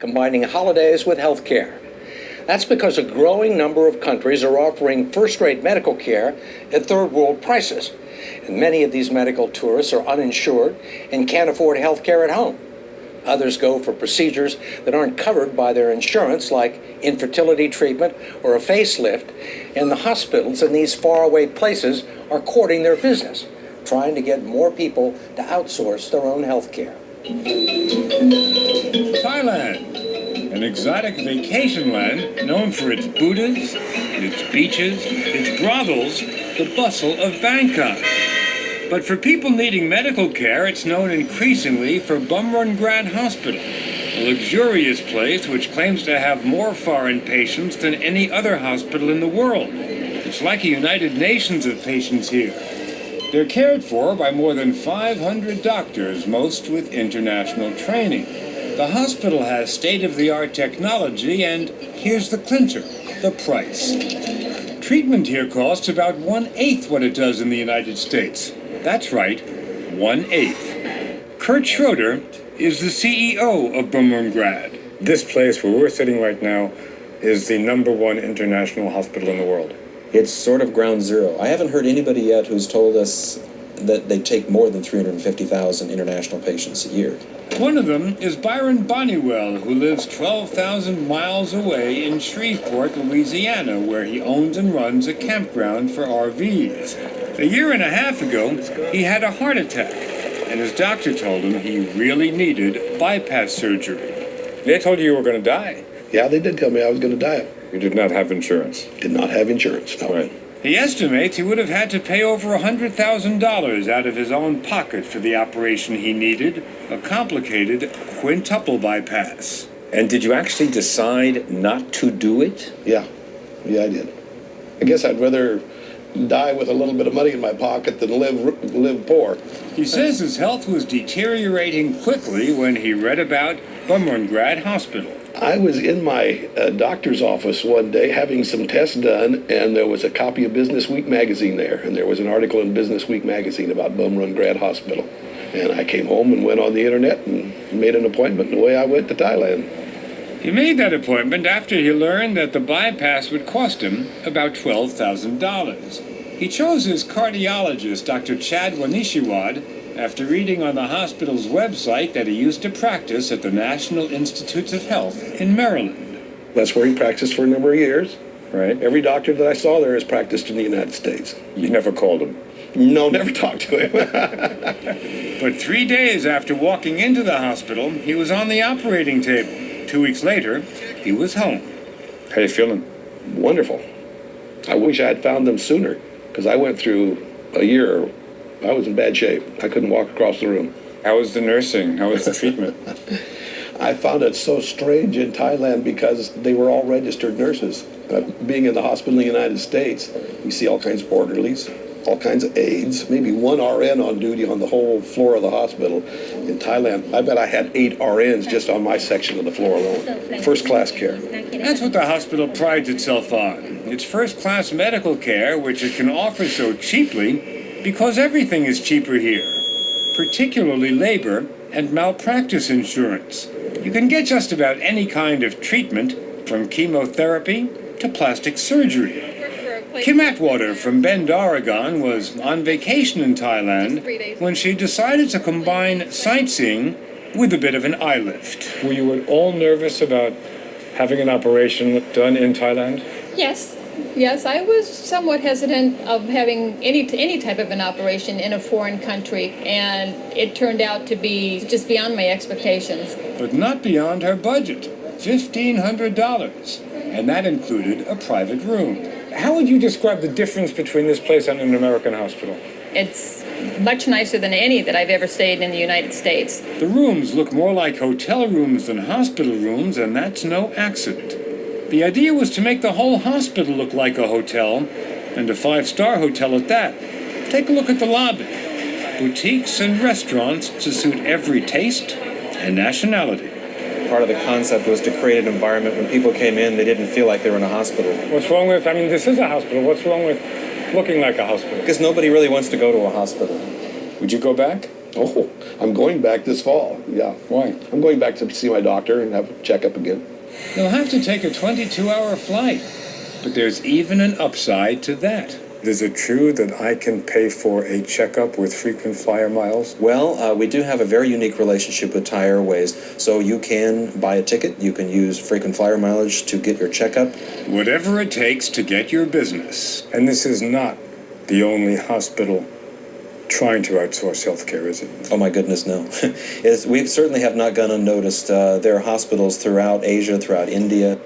combining holidays with health care. That's because a growing number of countries are offering first-rate medical care at third-world prices. And many of these medical tourists are uninsured and can't afford health care at home. Others go for procedures that aren't covered by their insurance, like infertility treatment or a facelift, and the hospitals in these faraway places are courting their business, trying to get more people to outsource their own health care. Thailand, an exotic vacation land known for its Buddhas, its beaches, its brothels, the bustle of Bangkok. But for people needing medical care, it's known increasingly for Bumrungrad Hospital, a luxurious place which claims to have more foreign patients than any other hospital in the world. It's like a United Nations of patients here. They're cared for by more than 500 doctors, most with international training. The hospital has state-of-the-art technology, and here's the clincher, the price. Treatment here costs about 1/8 what it does in the United States. That's right, 1/8. Kurt Schroeder is the CEO of Bumrungrad. This place where we're sitting right now is the #1 international hospital in the world. It's sort of ground zero. I haven't heard anybody yet who's told us that they take more than 350,000 international patients a year. One of them is Byron Bonniwell, who lives 12,000 miles away in Shreveport, Louisiana, where he owns and runs a campground for RVs. A year and a half ago, he had a heart attack, and his doctor told him he really needed bypass surgery. They told you were going to die. Yeah, they did tell me I was going to die. You did not have insurance. Did not have insurance, no. Right. He estimates he would have had to pay over $100,000 out of his own pocket for the operation he needed, a complicated quintuple bypass. And did you actually decide not to do it? Yeah, I did. I guess I'd rather die with a little bit of money in my pocket than live poor. He says his health was deteriorating quickly when he read about Bumrungrad Hospital. I was in my doctor's office one day having some tests done, and there was a copy of Business Week magazine there, and there was an article in Business Week magazine about Bumrungrad Hospital. And I came home and went on the internet and made an appointment, and away I went to Thailand. He made that appointment after he learned that the bypass would cost him about $12,000. He chose his cardiologist, Dr. Chad Wanishiwad, after reading on the hospital's website that he used to practice at the National Institutes of Health in Maryland. That's where he practiced for a number of years. Right. Every doctor that I saw there has practiced in the United States. You never called him. No, never talked to him. But 3 days after walking into the hospital, he was on the operating table. 2 weeks later, he was home. How you feeling? Wonderful. I wish I had found them sooner, because I went through a year. I was in bad shape. I couldn't walk across the room. How was the nursing? How was the treatment? I found it so strange in Thailand because they were all registered nurses. Being in the hospital in the United States, you see all kinds of orderlies, all kinds of aides, maybe one RN on duty on the whole floor of the hospital. In Thailand, I bet I had 8 RNs just on my section of the floor alone. First-class care. That's what the hospital prides itself on. It's first-class medical care, which it can offer so cheaply because everything is cheaper here, particularly labor and malpractice insurance. You can get just about any kind of treatment, from chemotherapy to plastic surgery. Kim Atwater from Bend, Oregon, was on vacation in Thailand when she decided to combine sightseeing with a bit of an eye lift. Were you at all nervous about having an operation done in Thailand? Yes, I was somewhat hesitant of having any type of an operation in a foreign country, and it turned out to be just beyond my expectations. But not beyond her budget, $1,500, and that included a private room. How would you describe the difference between this place and an American hospital? It's much nicer than any that I've ever stayed in the United States. The rooms look more like hotel rooms than hospital rooms, and that's no accident. The idea was to make the whole hospital look like a hotel, and a 5-star hotel at that. Take a look at the lobby. Boutiques and restaurants to suit every taste and nationality. Part of the concept was to create an environment when people came in, they didn't feel like they were in a hospital. What's wrong with, this is a hospital. What's wrong with looking like a hospital? Because nobody really wants to go to a hospital. Would you go back? Oh, I'm going back this fall. Yeah. Why? I'm going back to see my doctor and have a checkup again. You'll have to take a 22-hour flight. But there's even an upside to that. Is it true that I can pay for a checkup with frequent flyer miles? Well, we do have a very unique relationship with Thai Airways, so you can buy a ticket, you can use frequent flyer mileage to get your checkup. Whatever it takes to get your business. And this is not the only hospital trying to outsource healthcare, is it? Oh my goodness, no. We certainly have not gone unnoticed. There are hospitals throughout Asia, throughout India.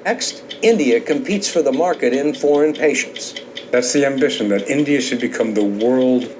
Next, India competes for the market in foreign patients. That's the ambition, that India should become the world